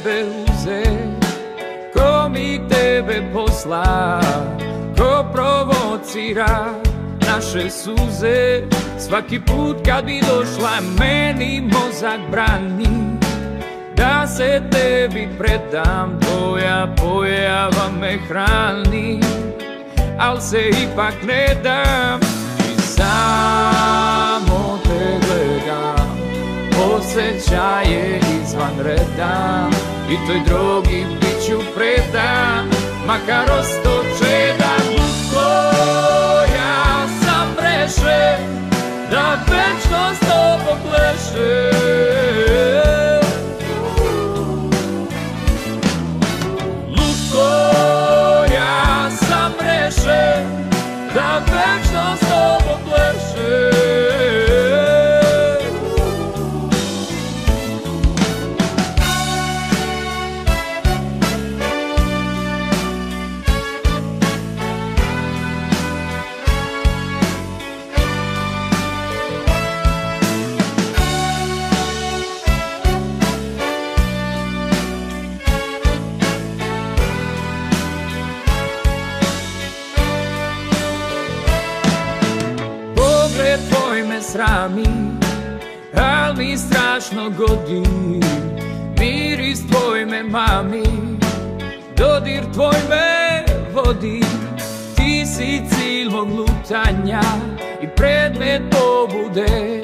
tebe uze, ko mi tebe posla, ko provocira naše suze. Svaki put kad bi došla meni mozak brani da se tebi predam, tvoja pojava me hrani, al se ipak ne dam i samo te gledam. Osjećaj je izvan reda i toj drogi bit ću predan, makar osto čedan. Ja sam rešen da večno s tobom plešem. Lutko, ja sam rešen da večno s tobom plešem. Srami, al mi strašno godi, miris tvoj me mami, dodir tvoj me vodi. Ti si cilj mog lutanja i predmet pobude,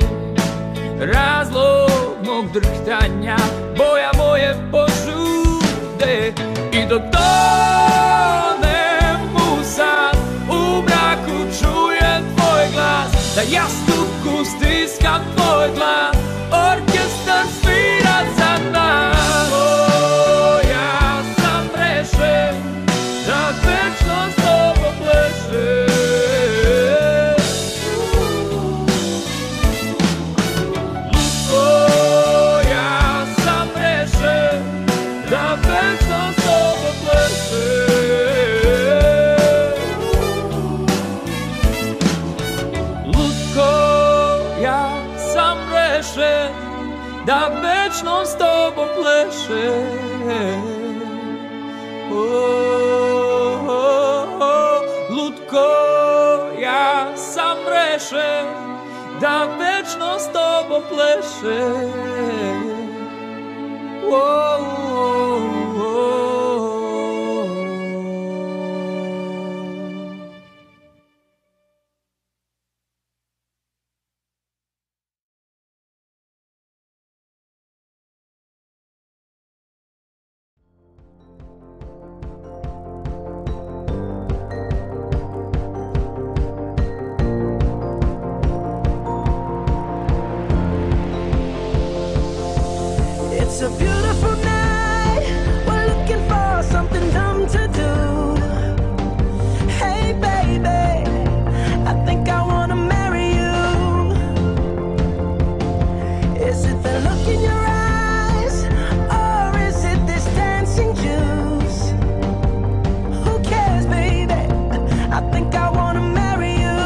razlog mog drhtanja, boja moje požude. I dok tonem u san, u mraku čujem tvoj glas, da jastuku stiskam tvoj glas, orkestar svira za nas. Ja sam rešen da večno s tobom plešem. Lutko, ja sam rešen da večno s tobom plešem. Da večno s tobom plešem. Lutko, ja sam rešen da večno s tobom plešem. It's a beautiful night, we're looking for something dumb to do. Hey baby, I think I wanna marry you. Is it the look in your eyes, or is it this dancing juice? Who cares baby, I think I wanna marry you.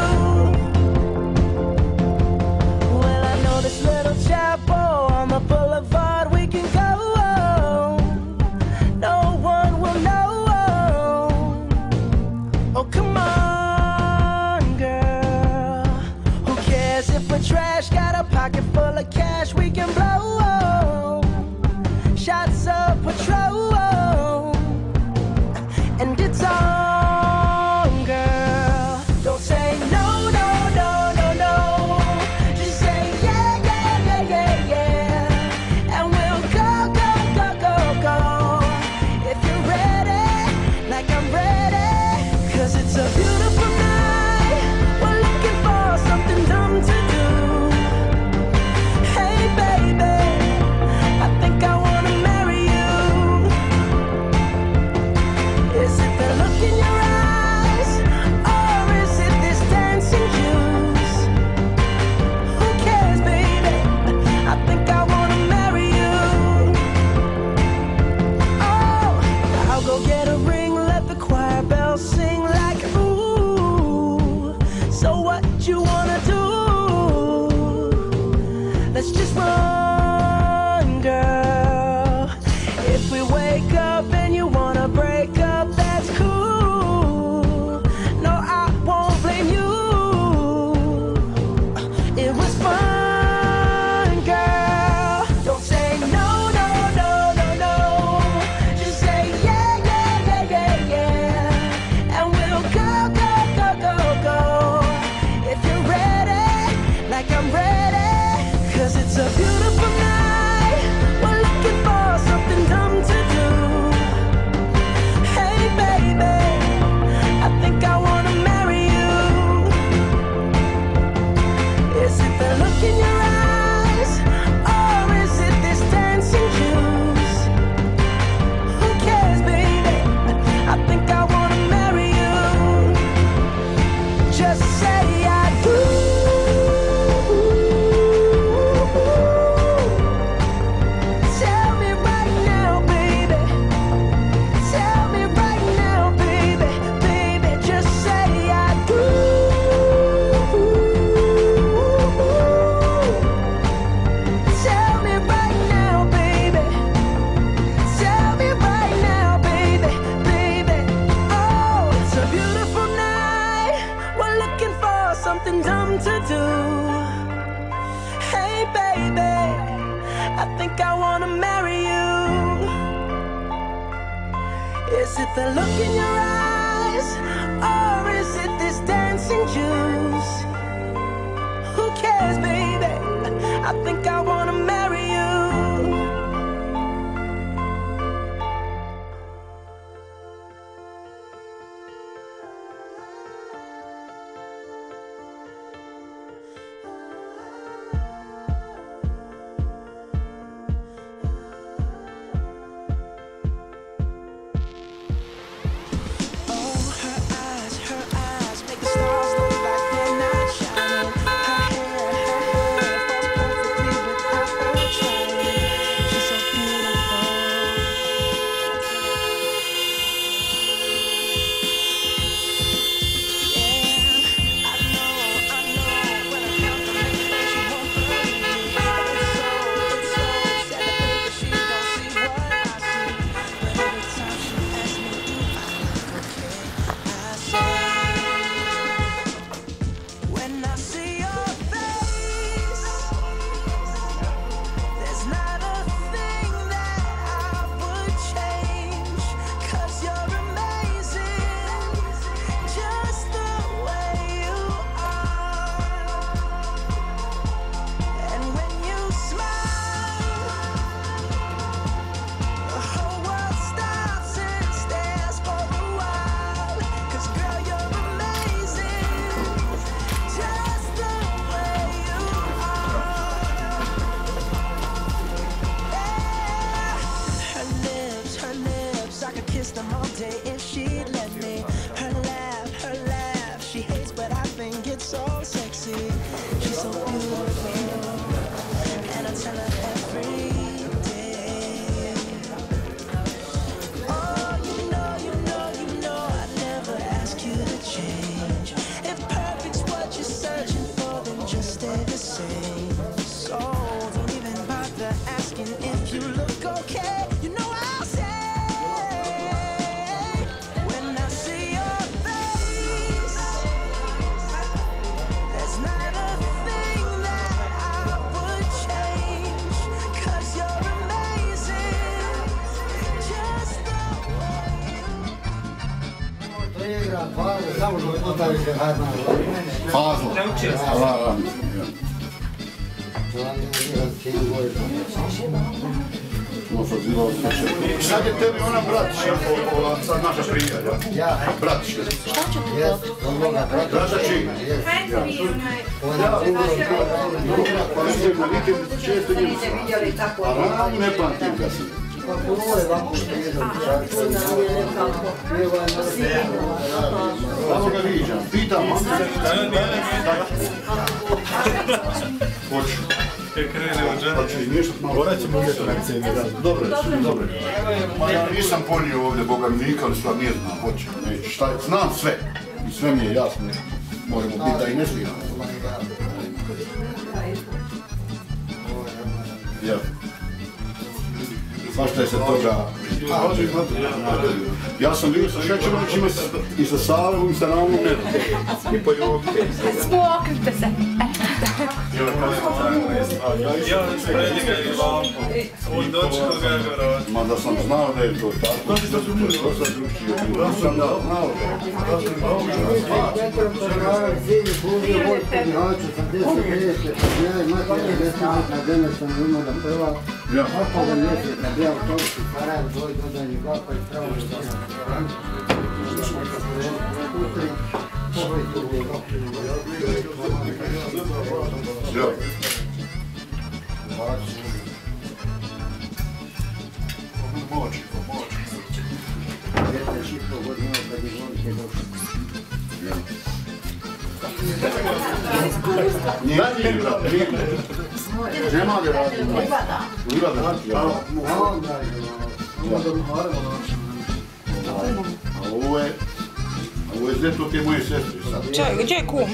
Well, I know this little chapel on the boulevard we can go. No one will know. Oh, come on, girl. Who cares if we're trash? Got a pocket full of cash we can blow. Shots of Patrol, and it's on, girl. Don't say no, no, no, no, no. Just say yeah, yeah, yeah, yeah, yeah. And we'll go, go, go, go, go. If you're ready, like I'm ready. 'Cause it's a beautiful night, we're looking for something dumb to do. Hey baby, I think I wanna marry you. Is it the look in your eyes, or is it this dancing juice? Who cares baby, I think I wanna marry you. Oh, I'll go get a ring, let the choir bells sing like ooh. So what you wanna do? Let's just run, girl. If we baby. I think I wanna marry you. Is it the look in your eyes, or is it this dancing juice? Who cares, baby? I think I wanna marry you. Fazla. Allah. Sad je tebi ona bratiša, sad naša prijatelja. Bratiša. Brata čini. Pa vidim na vikendicu često njim sva. A rano ne pamtim ga sam. Samo ga viđam, pitam vam. Hoću. Hoću i miješat malo. Morat ćemo uvijek na ceni. Dobro, dobro. Ja nisam ponio ovdje Boga Mnika, ali stvar nije znam, hoće, neće. Šta je, znam sve. I sve mi je jasno. Možemo biti da i ne sviram. Ja. Svašta je se toga... Ja sam bio sa Šećerovićima i sa Savom i sa Ravnom Nedom. I poljubke. Smokrite se. Ja spredi ga i lampu. I dočekao ga je garać. Ma da sam znao da je to tako. To sam drugčije. Da sam znao da je Nema ga radi. A ovo je zeto te moje sestre sad. Čaj, gdje je kum?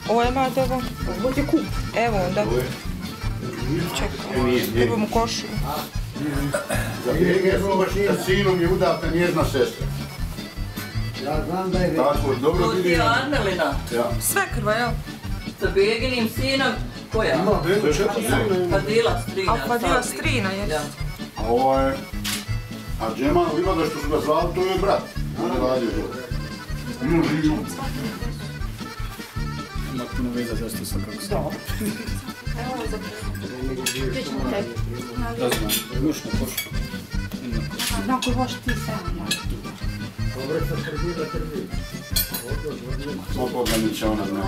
Ovo je Matevo. Ovo je kum. Evo onda. Čekaj, trebam u košu. Za Grege sa sinom je udata njezna sestra. Ja znam da je tako, dobro vidim. To ti je Armelina? Ja. Svekrva, jel? Sa Beginim sinom Koja? Fadila strina. A Fadila strina je. A Džemal ima da što su ga zvali, to je brat. On je radio to. Ima puno veza zašto sam kako sam. Da znam, nušno pošlo. Nakon hoš ti sam. Ograniča ona ne.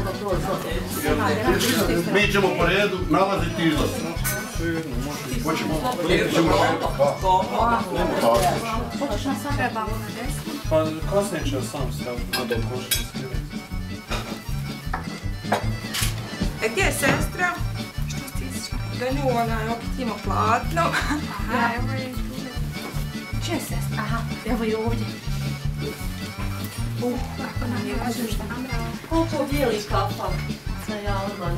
Mi ćemo po redu nalaziti izlaz. Hoćemo. Hoćeš nam sad trebamo na desnu? Pa kasnije ću sam staviti na košnicu. Gdje je sestra? Što stiska? Da nju onaj opet ima platno. Aha, evo je tu. Če je sestra? Aha, evo je ovdje. Kako nam je važno što nam rao. Koliko bijeli kafa?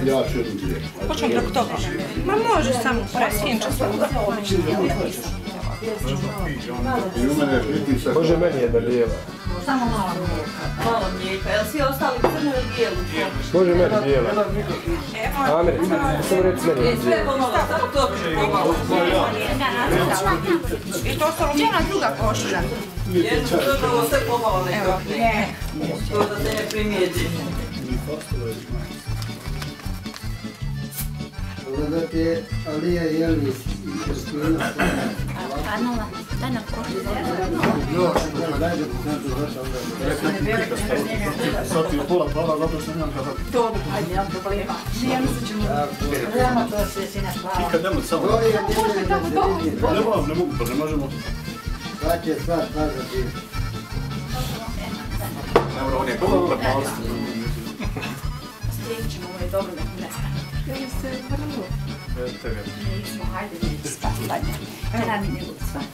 Ja ću jednu dvije. Počnem preko toga. Ma može samo presjenča svuda. I u mene je pritisak. Može meni jedna bijela. Samo malo. Malo mlijeka. Jel svi ostali crnu ili bijelu? Može meni bijela. Amir, samo reci meni Sve bijela. pomalo, samo to pomalo. I to ostalo njena druga košulja. Jedno prvo sve pomalo nekako. Ne. To da se ne primijeti. Pogledajte Alija Jelnis i Kristina. Anula, daj nam košulju. Dajde po centru zašto onda. Sad ti je pola plava, zato što nemam kada. To, ajde, nemam problema. Ja mislim ćemo... Vrema to se sina plava. I kad nemoj samo. To je njene Ne mogu, pa ne možemo. sad će sva staviti. Evo, on je pola plava. Strijevi ćemo, ovo je dobro da ne stane. Ja se vrlo. Nismo, hajde, neće spati, hajde. Ne radi nego spati.